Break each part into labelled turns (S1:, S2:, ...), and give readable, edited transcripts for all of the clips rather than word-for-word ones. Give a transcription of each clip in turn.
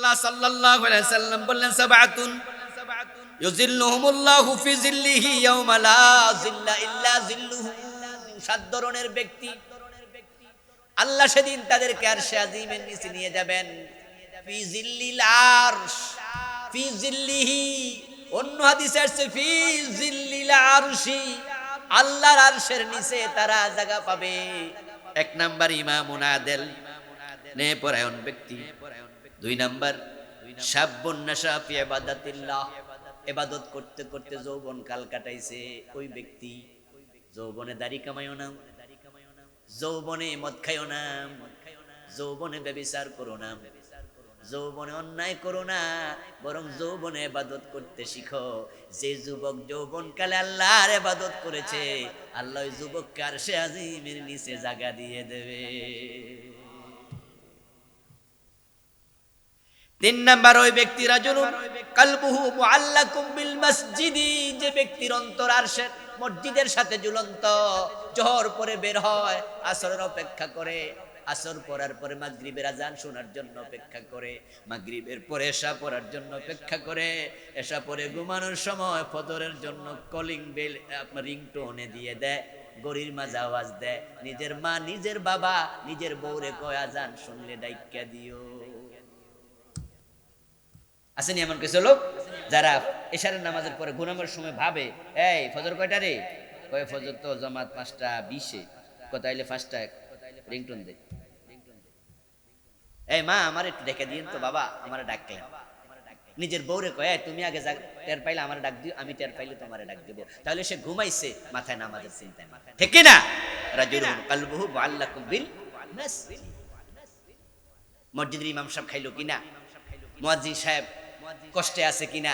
S1: রাসূলুল্লাহ সাল্লাল্লাহু আলাইহি ওয়াসাল্লাম বললেন সাবআতুন ইউজিল্লুহুমুল্লাহু ফি জিল্লিহি ইয়াওমা লা জিল্লা ইল্লা জিল্লুহু। সাত ধরনের ব্যক্তি আল্লাহ সেদিন তাদেরকে আরশে আজিমের নিচে নিয়ে যাবেন। ফি জিল্লিল আরশ, ফি জিল্লিহি, অন্য হাদিসে আছে ফি জিল্লিল আরশি, আল্লাহর আরশের নিচে তারা জায়গা পাবে। এক নাম্বার ইমামুন আদেল, নেপরায়ণ ব্যক্তি। দুই নাম্বার শাবুন নাশা ফি ইবাদাতিল্লাহ, ইবাদত করতে করতে যৌবন কাল কাটাইছে ওই ব্যক্তি। যৌবনে দাড়ি কামাইও না, যৌবনে মদ খাইও না, যৌবনে ব্যভিচার করো না, যৌবনে অন্যায় করো না, বরং যৌবনে ইবাদত করতে শিখো। যে যুবক যৌবন কালে আল্লাহর ইবাদত করেছে, আল্লাহ ওই যুবককে আরশে আজিমের নিচে জায়গা দিয়ে দেবে। তিন নাম্বার ওই ব্যক্তি রাজুলুন কালবুহু মুআল্লাকুম বিল মসজিদি, যে ব্যক্তির অন্তর আরশের মসজিদের সাথে ঝুলন্ত। জোহর পরে বের হয়, আসরের অপেক্ষা করে, আসর পড়ার পরে মাগরিবের আজান শোনার জন্য অপেক্ষা করে, মাগরিবের পরে এশা পড়ার জন্য অপেক্ষা করে, এশা পরে ঘুমানোর সময় ফজরের জন্য কলিং বেল আপনার রিংটোনে দিয়ে দেয়, গড়ির মাঝে আওয়াজ দেয়। নিজের মা, নিজের বাবা, নিজের বউরে কয় আজান শুনলে ডাইক্কা দিও। আসেনি এমন কিছু লোক যারা এশারের নামাজের পরে ঘুমানোর সময় ভাবে, এই ফজর কয়টা রে? কয় ফজর তো জামাত 5:20, কোথাইলে 5টা, রিংটোন দে। এই মা আমার একটু ডেকে দিন তো, বাবা আমার ডাকলেন। নিজের বউরে কয় তুমি আগে টের পাইলে আমার ডাক দিও, আমি টের পাইলে তোমারে ডাক দেব। তাহলে সে ঘুমাইছে, মাথায় নামাজের চিন্তায় মাথায়, ঠিক কি না? রাজুলুন কালবুহু মুআল্লাকুম বিল মসজিদ। মসজিদের ইমাম সাহেব খাইলো কিনা, মুয়াজ্জিন সাহেব কষ্টে আছে কিনা,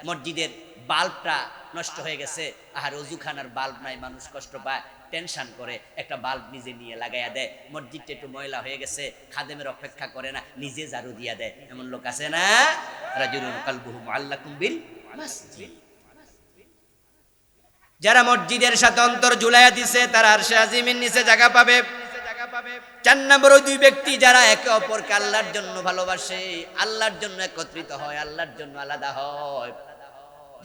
S1: মসজিদের বাল্বটা নষ্ট হয়ে গেছে, আর ওযুখানার বাল্ব নাই, মানুষ কষ্ট পায়, টেনশন করে, একটা বাল্ব নিজে নিয়ে লাগাইয়া দেয়। মসজিদটা একটু ময়লা হয়ে গেছে, খাদেমের অপেক্ষা করে না, নিজে ঝাড়ু দিয়া দেয়। এমন লোক আছে না? রাজুলুন কালবুহু মুআল্লাকুম বিল মসজিদ। যারা মসজিদের সাথে অন্তর ঝুলাইয়া দিছে, তারা আরশে আজিমের নিচে জায়গা পাবে। চার নম্বর ওই দুই ব্যক্তি যারা একে অপরকে আল্লাহর জন্য ভালোবাসে, আল্লাহর জন্য একত্রিত হয়, আল্লাহর জন্য আলাদা হয়।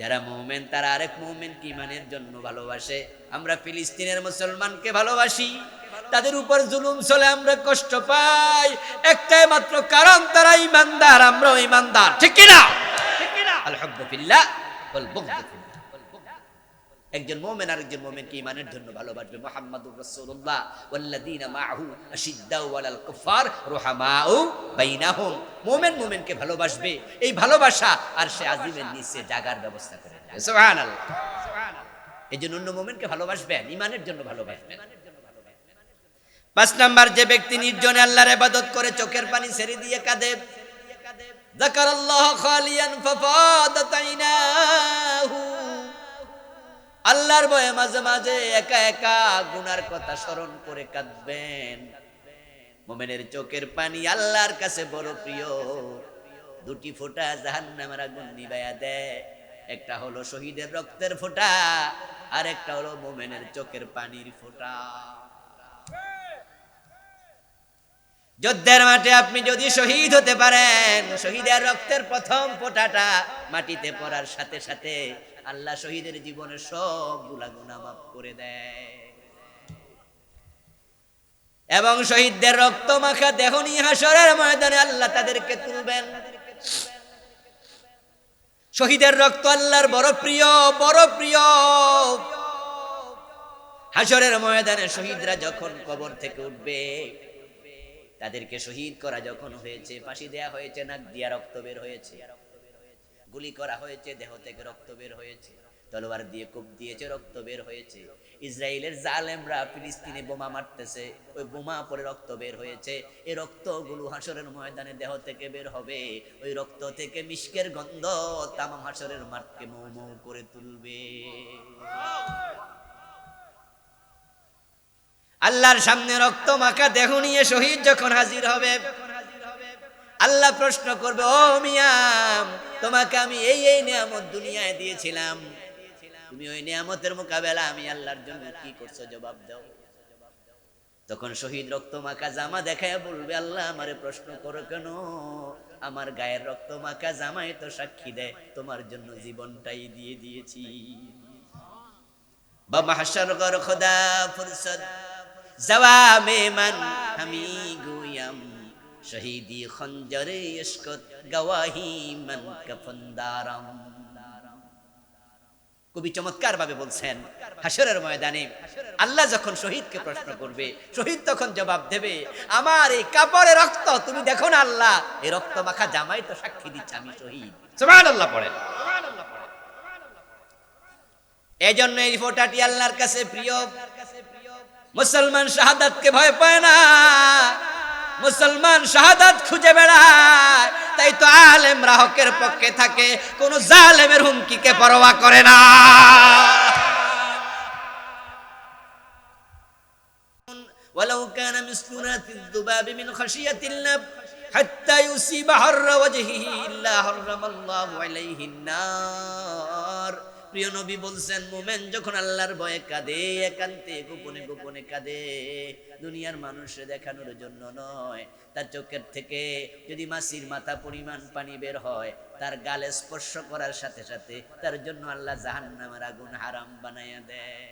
S1: যারা মুমিন তারা আরেক মুমিনকে ঈমানের জন্য ভালোবাসে। আমরা ফিলিস্তিনের মুসলমানকে ভালোবাসি, তাদের উপর জুলুম চলে আমরা কষ্ট পাই, একটাই মাত্র কারণ তারা ঈমানদার, আমরাও ঈমানদার, ঠিক কি না? আল হুব্বু ফিল্লাহ ওয়াল বুগদু ফিল্লাহ। একজন মুমিন আরেকজন মুমিনকে ঈমানের জন্য ভালোবাসবে। মুহাম্মাদুর রাসূলুল্লাহ ওয়াল্লাযীনা মাআহু আশিদ্দাউ আলাল কুফার রুহামাউ বাইনাহুম। মুমিন মুমিনকে ভালোবাসবে, এই ভালোবাসা আরশে আজিমের নিচে জায়গার ব্যবস্থা করে দেয়। সুবহানাল্লাহ। এইজন্য অন্য মুমিনকে ভালোবাসবেন, ঈমানের জন্য ভালোবাসবেন। 5 নাম্বার, যে ব্যক্তি নির্জনে আল্লাহর ইবাদত করে চোখের পানি ছেড়ে দিয়ে কাঁদে। যাকারাল্লাহ খালিয়ান ফাফাদাত আইনাহু। আল্লাহর ভয়ে মাঝে মাঝে একা একা গুনার কথা স্মরণ করে কাঁদবেন। মুমিনের চোখের পানি আল্লাহর কাছে বড় প্রিয়। দুটি ফোঁটা জাহান্নামের আগুন নিভাইয়া দেয়। একটা হলো শহীদের রক্তের ফোঁটা, আর একটা হলো মুমিনের চোখের পানির ফোঁটা। যুদ্ধের মাঠে আপনি যদি শহীদ হতে পারেন, শহীদের রক্তের প্রথম ফোঁটাটা মাটিতে পড়ার সাথে সাথে আল্লাহ শহীদের জীবনের সবগুলা গুনাহ মাফ করে দেয়। এবং শহীদদের রক্ত মাখা দেহ নিয়ে হাশরের ময়দানে আল্লাহ তাদেরকে তুলবেন। শহীদের রক্ত আল্লাহর বড় প্রিয়, বড় প্রিয়। হাশরের ময়দানে শহীদরা যখন কবর থেকে উঠবে, তাদেরকে শহীদ করা যখন হয়েছে, ফাঁসি দেয়া হয়েছে, নাক দিয়া রক্ত বের হয়েছে, গুলি করা হয়েছে, দেহ থেকে রক্ত বের হয়েছে, তলোয়ার দিয়ে কোপ দিয়েছে, রক্ত বের হয়েছে। ইসরায়েলের জালেমরা ফিলিস্তিনে বোমা মারতেছে, ওই বোমা পরে রক্ত বের হয়েছে। এই রক্তগুলো হাশরের ময়দানে দেহ থেকে বের হবে। ওই রক্ত থেকে মিশকের গন্ধ তামাম হাশরের মাঠকে মৌ মৌ করে তুলবে। আল্লাহর সামনে রক্ত মাখা দেহ নিয়ে শহীদ যখন হাজির হবে, আল্লাহ প্রশ্ন করবে, ও মিয়াম, তোমাকে আমি এই এই নিয়ামত দুনিয়ায় দিয়েছিলাম, তুমি ওই নিয়ামতের মোকাবেলা আমি আল্লাহর জন্য কি করছো, জবাব দাও। তখন শহীদ রক্ত মাখা জামা দেখায় বলবে, আল্লাহ আমারে প্রশ্ন করো কেন? আমার গায়ের রক্ত মাখা জামাই তো সাক্ষী দেয় তোমার জন্য জীবনটাই দিয়ে দিয়েছি। বা মাহশর গর খোদা ফুরসত জওয়া মেমান হামি গুয়াম শহীদি খঞ্জরে ইশকত গওয়াহি মান কফনদারাম। কবি চমৎকার ভাবে বলছেন, হাসরের ময়দানে আল্লাহ যখন শহীদকে প্রশ্ন করবে, শহীদ তখন জবাব দেবে, আমার এই কাপড়ে রক্ত তুমি দেখো না আল্লাহ, এই রক্ত মাখা জামাই তো সাক্ষী দিচ্ছে আমি শহীদ। সুবহানাল্লাহ পড়েন। এজন্য এই ফোঁটাটি আল্লাহর কাছে প্রিয়। মুসলমান শাহাদাতকে ভয় পায় না, মুসলমান শাহাদাত খুঁজে বেড়ায়। তাই তো আলেমরা হকের পক্ষে থাকে, কোন জালেমের হুমকিকে পরোয়া করে না। ওয়ালাউ কানা মিসলুনা ফিয-যুবাবি মিন খাশিয়াতিল্লাহ হাত্তা ইউসিবা হাররা ওয়াজহিহি ইল্লা হারামাল্লাহু আলাইহিন নার। প্রিয় নবী বলছেন, মুমিন যখন আল্লাহর ভয়ে কাঁদে, একান্তে গোপনে গোপনে কাঁদে, দুনিয়ার মানুষে দেখানোর জন্য নয়, তার চোখের থেকে যদি মাছির মাথা পরিমাণ পানি বের হয়, তার গালে স্পর্শ করার সাথে সাথে তার জন্য আল্লাহ জাহান্নামের আগুন হারাম বানায়া দেয়।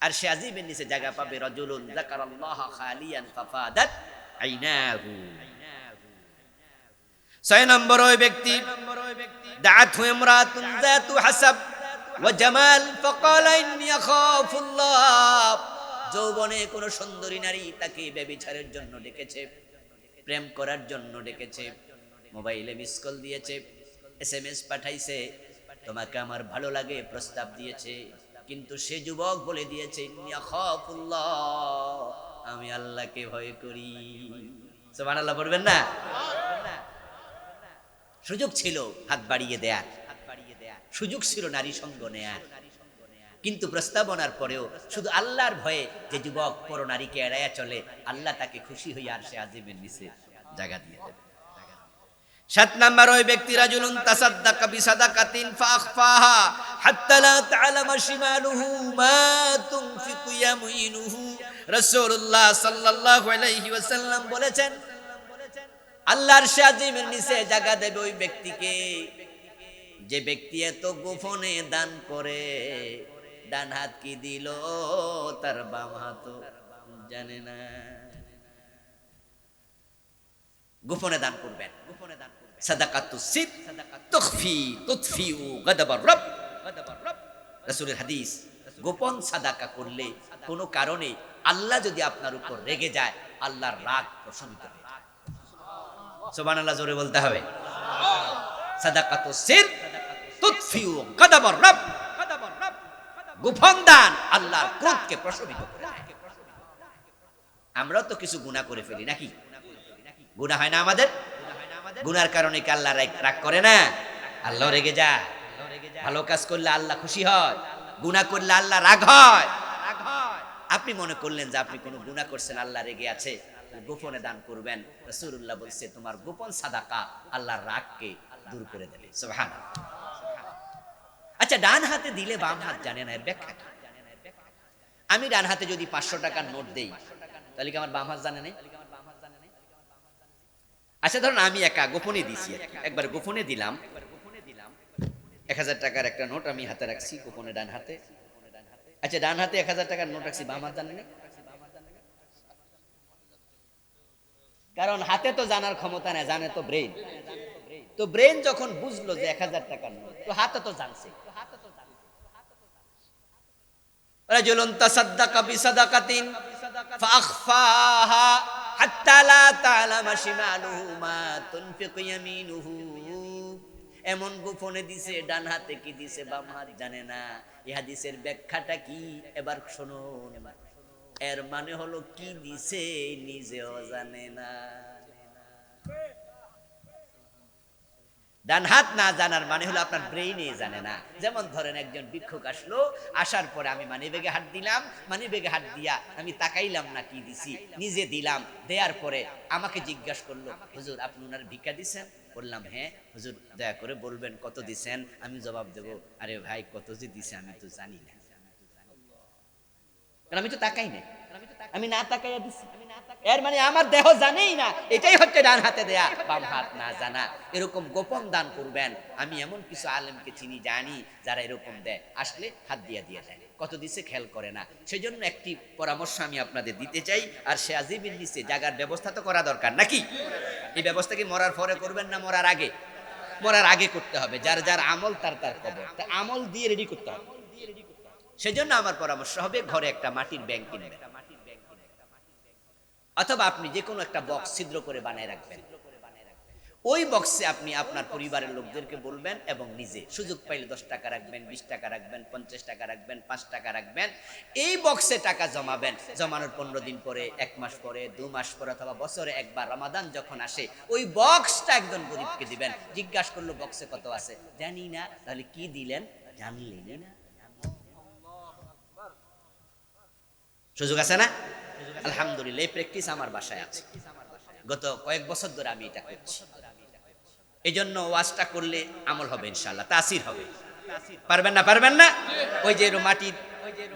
S1: আর সে আজিবের নিচে জায়গা পাবে রাজুলুন যাকারাল্লাহ খালিয়ান ফাফাদাত আইনাহু। 6 নম্বর ওই ব্যক্তি দাআতহু ইমরাতুন যাতু হাসাব ওয়া জামাল ফাকালা ইন্নী আখাফুল্লাহ। যৌবনে কোন সুন্দরী নারী তাকে ব্যভিচারের জন্য ডেকেছে, প্রেম করার জন্য ডেকেছে, মোবাইলে মিস কল দিয়েছে, এসএমএস পাঠাইছে, তোমাকে আমার ভালো লাগে প্রস্তাব দিয়েছে, কিন্তু সে যুবক বলে দিয়েছে ইন্নী আখাফুল্লাহ, আমি আল্লাহকে ভয় করি। সুবহানাল্লাহ পড়বেন না? সুযোগ ছিল হাত বাড়িয়ে দেয়ার, সুযোগ ছিল নারী সঙ্গ নেয়ার, কিন্তু প্রস্তাবনার পরেও শুধু আল্লাহর ভয়ে যে যুবক পর নারীকে এড়াইয়া চলে, আল্লাহ তাকে খুশি হইয়া আরশে আজিমের নিচে জায়গা দিয়ে দেবে। 7 নাম্বার ওই ব্যক্তি রাজুলুন তাসাদদাকা বিসাদাকাতিন ফাআখফাহা হাত্তা লা তা'লামা শিমালুহু মা তুনফিকু ইয়ামিনুহু। রাসূলুল্লাহ সাল্লাল্লাহু আলাইহি ওয়াসাল্লাম বলেছেন, আল্লাহর আজিমের নিচে জায়গা দেবে ওই ব্যক্তিকে যে ব্যক্তি এত গোপনে দান করে, ডান হাত কি দিল তার বাম হাত জানে না। গোপনে দান করবেন, সাদাকাতুস সির তুতফিউ গাদাবার রব। রাসূলের হাদিস, গোপন সাদাকা করলে কোনো কারণে আল্লাহ যদি আপনার উপর রেগে যায়, আল্লাহর রাগ প্রশমিত হয়। সুবহানাল্লাহ জোরে বলতে হবে। সাদাকাতুস সির তুতফিউ গাদাবার রব। গোপন দান আল্লাহর ক্রোধকে প্রশমিত করে। আমরাও তো কিছু গুনাহ করে ফেলি নাকি? গুনাহ হয় না আমাদের? গুনার কারণে কি আল্লাহ রাগ করে না? আল্লাহ রেগে যায়। ভালো কাজ করলে আল্লাহ খুশি হয়, গুনাহ করলে আল্লাহ রাগ হয়। আপনি মনে করলেন যে আপনি কোনো গুনাহ করছেন, আল্লাহ রেগে আছে, গোপনে দান করবেন। রাসূলুল্লাহ বলছে তোমার গোপন সাদাকা আল্লাহর রাগকে দূর করে দেবে। সুবহানাল্লাহ। আচ্ছা, ডান হাতে দিলে বাম হাত জানে না, এর ব্যাখ্যা কি? আমি ডান হাতে যদি 500 টাকার নোট দেই, তাহলে কি আমার বাম হাত জানে না? আচ্ছা ধরুন আমি একা গোপনে দিছি, একবার গোপনে দিলাম 1000 টাকার একটা নোট আমি হাতে রাখছি গোপনে ডান হাতে। আচ্ছা, ডান হাতে 1000 টাকার নোট রাখছি, বাম হাত জানে না? কারণ হাতে তো জানার ক্ষমতা নেই, জানে তো ব্রেন। তো ব্রেন যখন বুঝলো যে 1000 টাকার নোট, তো হাতে তো জানছে। রাজুলুন তাসাদদাকা বিসাদাকাতিন ফাআখফাহা হাত্তা লা তা'লামা শিমালুহু মা তুনফিকু ইয়ামিনুহু। এমন গোপনে দিছে, ডান হাতে কি দিছে বাম হাত জানে না। এই হাদিসের ব্যাখ্যাটা কি এবার শুনুন। এর মানে হলো কি দিছে নিজেও জানে না। ডান হাত না জানার মানে হলো আপনার ব্রেইনে জানে না। যেমন ধরেন একজন ভিক্ষুক আসলো, আসার পরে আমি মানিব্যাগে হাত দিলাম, মানিব্যাগে হাত দিয়া আমি তাকাইলাম না কি দিছি, নিজে দিলাম। দেওয়ার পরে আমাকে জিজ্ঞাসা করলো, হুজুর আপনি ওনার ভিক্ষা দিছেন? বললাম হ্যাঁ। হুজুর দয়া করে বলবেন কত দিছেন? আমি জবাব দেব, আরে ভাই কত যে দিছে আমি তো জানি না, কারণ আমি তো তাকাই না। আমি না তাকাইয়া দিছি, এর মানে আমার দেহ জানেই না, এটাই হচ্ছে ডান হাতে দেয়া বাম হাত না জানা। এরকম গোপন দান করবেন। আমি এমন কিছু আলেমকে চিনি, জানি, যারা এরকম দেয়, আসলে হাত দিয়ে দিয়ে দেয়, কত দিছে খেয়াল করে না। সেজন্য একটি পরামর্শ আমি আপনাদের দিতে চাই, আর সে আজিমের নিচে জায়গার ব্যবস্থা তো করা দরকার নাকি? এই ব্যবস্থা কি মরার পরে করবেন না মরার আগে? মরার আগে করতে হবে। যার যার আমল তার তার কবর, তা আমল দিয়ে রেডি করতে হবে। সেজন্য আমার পরামর্শ হবে, ঘরে একটা মাটির ব্যাংক কিনবেন, অথবা আপনি যে কোনো একটা বক্স ছিদ্র করে বানায় রাখবেন। ওই বক্সে আপনি আপনার পরিবারের লোকদেরকে বলবেন, এবং নিজে সুযোগ পাইলে 10 টাকা রাখবেন, 20 টাকা রাখবেন, 50 টাকা রাখবেন, 5 টাকা রাখবেন। এই বক্সে টাকা জমাবেন। জমানোর 15 দিন পরে, 1 মাস পরে, 2 মাস পরে, অথবা বছরে একবার রমাদান যখন আসে, ওই বক্সটা একজন গরিবকে দিবেন। জিজ্ঞাসা করলো বক্সে কত আছে, জানি না। তাহলে কি দিলেন? জানলেন না। সুযোগ আছে না? আলহামদুলিল্লাহ, এই প্র্যাকটিস আমার বাসায় আছে, গত কয়েক বছর ধরে আমি এটা করছি। এই জন্য ওয়াজটা করলে আমল হবে ইনশাআল্লাহ, তাসির হবে। পারবেন না? পারবেন না? ওই যে মাটির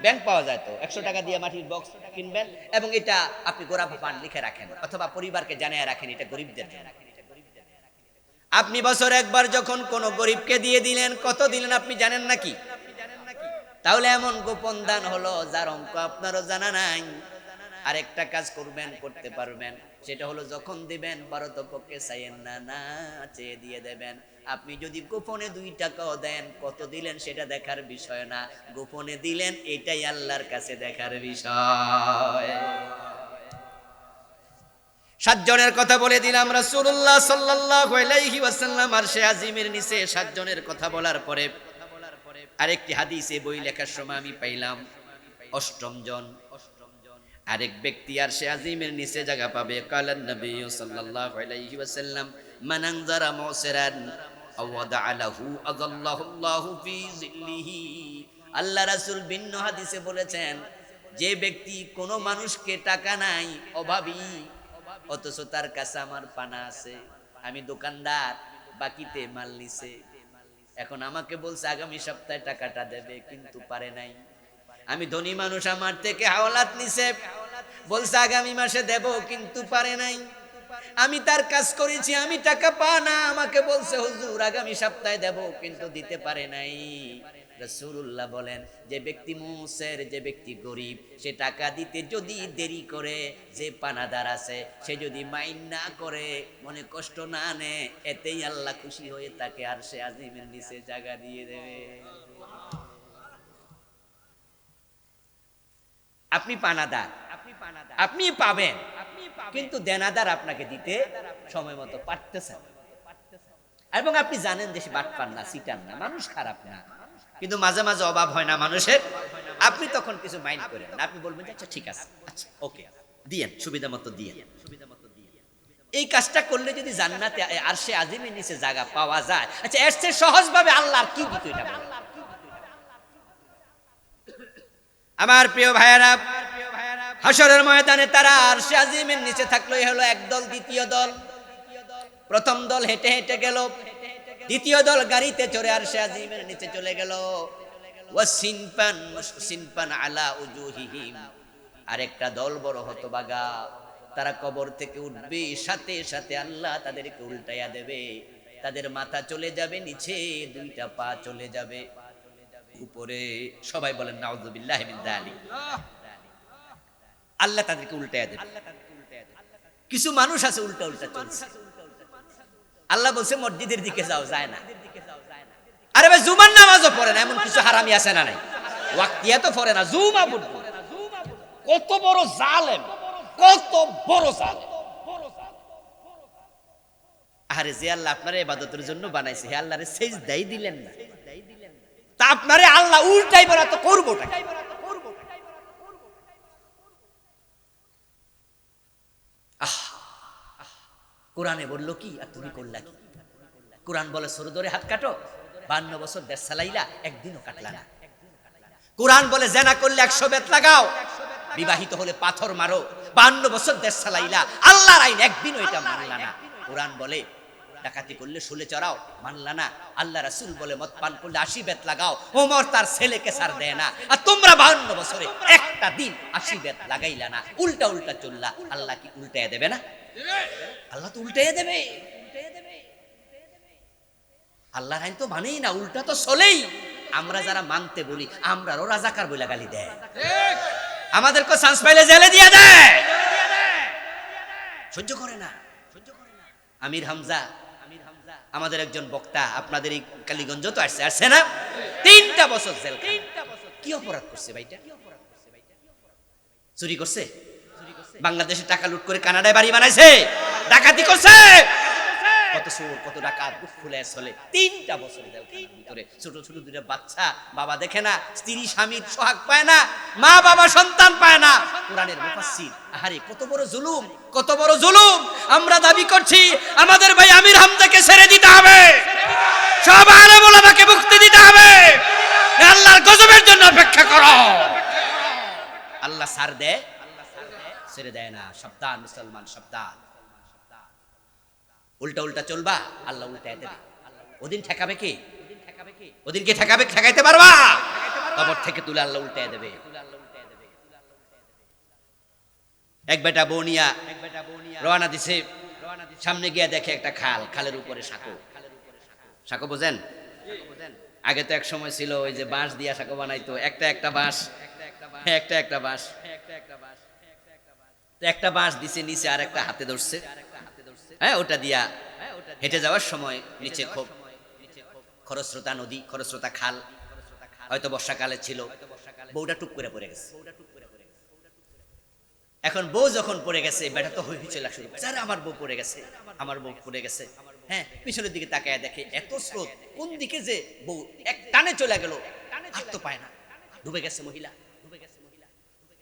S1: ব্যাংক পাওয়া যায়, তো 100 টাকা দিয়ে মাটির বক্স কিনবেন, এবং এটা আপনি গোড়া পান লিখে রাখেন, অথবা পরিবারকে জানিয়ে রাখেন, এটা গরিবদের জন্য। আপনি বছরে একবার যখন কোন গরিবকে দিয়ে দিলেন, কত দিলেন আপনি জানেন নাকি? তাহলে এমন গোপন দান হলো যার অঙ্ক আপনারও জানা নাই। আরেকটা কাজ করবেন, করতে পারবেন, সেটা হলো যখন দিবেন পারতপক্ষে চাইয়েন না, না চেয়ে দিয়ে দেবেন। আপনি যদি গোপনে 2 টাকাও দেন, কত দিলেন সেটা দেখার বিষয় না, গোপনে দিলেন এটাই আল্লাহর কাছে দেখার বিষয়। 7 জনের কথা বলে দিলাম। রাসূলুল্লাহ সাল্লাল্লাহু আলাইহি ওয়াসাল্লাম আরশে আজিমের নিচে 7 জনের কথা বলার পরে আরেকটি হাদিসে বই লেখার সময় আমি পাইলাম 8ম জন আরেক ব্যক্তি আরশে আজিমের নিচে জায়গা পাবে। কালান নবী সাল্লাল্লাহু আলাইহি ওয়াসাল্লাম মান আনজারা মুসিরান আও ওয়াদাআলাহু আযাল্লাহুল্লাহু ফি জিল্লিহি। আল্লাহ রাসূল ভিন্ন হাদিসে বলেছেন, যে ব্যক্তি কোনো মানুষকে টাকা নাই, অভাবী, অথচ তার কাছে আমার পানা আছে, আমি দোকানদার, বাকিতে মাল নিছে, এখন আমাকে বলছে আগামী সপ্তাহে টাকাটা দেবে, কিন্তু পারে নাই। আমি ধনী মানুষ, আমার থেকে হাওলাত নিছে, বলছে আগামী মাসে দেব, কিন্তু পারে নাই। আমি তার কাজ করেছি, আমি টাকা পা না, আমাকে বলছে হুজুর আগামী সপ্তাহে দেব, কিন্তু দিতে পারে নাই। রাসূলুল্লাহ বলেন, যে ব্যক্তি মুসের, যে ব্যক্তি গরিব, সে টাকা দিতে যদি দেরি করে, যে পানাদার আছে সে যদি মাইন না করে, মনে কষ্ট না নেয়, এতেই আল্লাহ খুশি হয়ে তাকে আরশে আজিমের নিচে জায়গা দিয়ে দেবে। আপনি পানাদার, আপনি পাবেন, কিন্তু দেনাদার আপনাকে দিতে সময় মতো পারতেছেন, এবং আপনি জানেন যে সে বাটপার না, সিটার না, মানুষ খারাপ না, কিন্তু মাঝে মাঝে অভাব হয় না মানুষের। আপনি তখন কিছু মাইন্ড করেন না, আপনি বলবেন আচ্ছা ঠিক আছে, আচ্ছা ওকে দিয়েন, সুবিধা মতো দিয়েন। এই কাজটা করলে যদি জান্নাতে আরশে আজিমের নিচে জায়গা পাওয়া যায়, আচ্ছা এর চেয়ে সহজ ভাবে আল্লাহ কি দিত এটা বলেন। আমার প্রিয় ভাইয়েরা, হাশরের ময়দানে তারা আরশে আজিমের নিচে থাকলো, এই হলো এক দল। দ্বিতীয় দল, প্রথম দল হেঁটে হেঁটে গেল, দ্বিতীয় দল গাড়িতে চড়ে আরশে আজিমের নিচে চলে গেল। ওয়াসিনপান আলা উজুহিহিম, আরেকটা দল বড় হতভাগা, তারা কবর থেকে উঠবে, সাথে সাথে আল্লাহ তাদেরকে উল্টাইয়া দেবে, তাদের মাথা চলে যাবে নিচে, 2টা পা চলে যাবে উপরে। সবাই বলেন নাউযুবিল্লাহি মিন যালিক। আল্লাহ তাদেরকে উল্টাইয়া দেবে। কিছু মানুষ আছে উল্টা উল্টা চলছে, আল্লাহ বলছে মসজিদের দিকে যাও, যায় না। আরে ভাই জুমার নামাজও পড়ে না, এমন কিছু হারামি আছে না নাই? ওয়াক্তিয়া তো পড়ে না, জুমা পড়বে। কত বড় জালেম, কত বড় জালেম! আরে যে আল্লাহ আপনার ইবাদতের জন্য বানাইছে, হে আল্লাহরে সিজদাই দিলেন না, তা আপনারে আল্লাহ উল্টাই বলা তো করবোটা কি? কোরআনে বললো কি আর তুমি করলা কি? কোরআন বলে সরু ধরে হাত কাটো, 52 বছর দেশ চালাইলা, একদিনও কাটলা না। কোরআন বলে জেনা করলে 100 বেত লাগাও, বিবাহিত হলে পাথর মারো, 52 বছর দেশ চালাইলা, আল্লাহর আইন একদিনও এটা মানলা না। কোরআন বলে ডাকাতি করলে শুলে চড়াও, মানলা না। আল্লাহ রাসূল বলে মদ পান করলে 80 বেত লাগাও, ওমর তার ছেলেকে ছাড় দেয় না, আর তোমরা 52 বছরে একটা দিন 80 বেত লাগাইলা না, উল্টা উল্টা চললা, আল্লাহ কি উল্টাইয়া দেবে না? আল্লাহ তো উল্টাইয়া দেবে। আল্লাহর আইন তো মানেই না, উল্টা তো চলেই। আমরা যারা মানতে বলি, আমরাও রাজাকার বলে গালি দেয়, আমাদেরকে চান্স পাইলে জেলে দিয়ে দেয়, সহ্য করে না। আমির হামজা আমাদের একজন বক্তা, আপনাদের এই কালীগঞ্জ তো আসছে না, 3টা বছর জেল। কি অপরাধ করছে ভাইটা? চুরি করছে, বাংলাদেশে টাকা লুট করে কানাডায় বাড়ি বানাইছে, ডাকাতি করছে, কত চোর কত ডাকাত বুক ফুলে চলে। 3টা বছর জেলখানার ভিতরে, ছোট ছোট 2টা বাচ্চা, বাবা দেখে না, স্ত্রী স্বামীর সোহাগ পায় না, মা বাবা সন্তান পায় না। কোরআনের মুফাসসির, আহারে কত বড় জুলুম, কত বড় জুলুম। আমরা দাবি করছি আমাদের ভাই আমির হামজাকে ছেড়ে দিতে হবে, সব আলেম ওলামাকে মুক্তি দিতে হবে। আল্লাহর গজবের জন্য অপেক্ষা করো। আল্লাহ ছাড় দেয়, ছেড়ে দেয় না। সাবধান মুসলমান, সাবধান। উল্টা উল্টা চলবা, আল্লাহ উল্টায় দেবে। ওদিন ঠেকাবে কে? ওদিনকে ঠেকাবে, ঠেকাইতে পারবা? কবর থেকে তুলে আল্লাহ উল্টায় দেবে। এক বেটা বনিয়া রওনা দিছে, সামনে গিয়ে দেখে একটা খাল, খালের উপরে সাঁকো। সাঁকো বোঝেন? আগে তো এক সময় ছিল ওই যে বাঁশ দিয়া সাঁকো বানাইতো, একটা বাঁশ, একটা বাঁশ, একটা বাঁশ দিছে নিচে, আর একটা হাতে ধরছে, হ্যাঁ, ওটা দিয়া হেঁটে যাওয়ার সময় নিচে খুব খরস্রোতা নদী, খরস্রোতা খাল, হয়তো বর্ষাকালে ছিল। বউটা টুক করে পড়ে গেছে। এখন বউ যখন পড়ে গেছে, বেটা তো হই চলা শুরু করছে, আরে আমার বউ পড়ে গেছে, আমার বউ পড়ে গেছে। হ্যাঁ, পিছনের দিকে তাকায় দেখে এত স্রোত, কোন দিকে যে বউ এক টানে চলে গেল, আর তো পায় না, ডুবে গেছে মহিলা।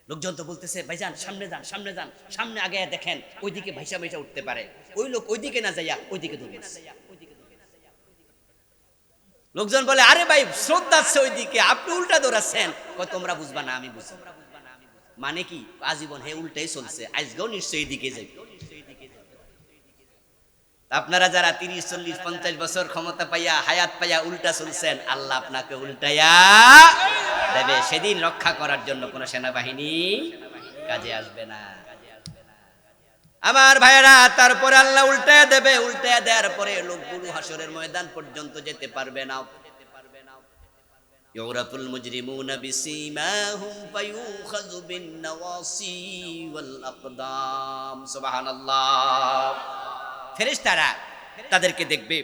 S1: লোকজন তো বলতেছে, ভাইজান সামনে যান, সামনে যান, সামনে আগে দেখেন, ওইদিকে ভাইসা ভাইসা উঠতে পারে। ওই লোক ওইদিকে না যাইয়া ওইদিকে ডুবে গেছে। লোকজন বলে, আরে ভাই স্রোত যাচ্ছে ওইদিকে, আপনি উল্টা দৌড়াচ্ছেন। তোমরা বুঝবা না, আমি বুঝবো। মানে কি, আজীবন হে উল্টাই চলছে, আজকেও নিশ্চয়ই এদিকে যাই। আপনারা যারা 30, 40, 50 বছর ক্ষমতা পাইয়া, হায়াত পাইয়া উল্টা চলছেন, আল্লাহ আপনাকে উল্টাইয়া দেবে। সেদিন রক্ষা করার জন্য কোন সেনাবাহিনী কাজে আসবে না আমার ভাইয়েরা। তারপরে আল্লাহ উল্টাইয়া দেবে। উল্টাইয়া দেওয়ার পরে লোকগুলো হাসরের ময়দান পর্যন্ত যেতে পারবে না। ইউরাফুল মুজরিমুনা বিসীমাহুম ফায়ুখাযু বিন-নওয়াসি ওয়াল আকদাম। সুবহানাল্লাহ। ফেরেশতারা তাদেরকে দেখবে,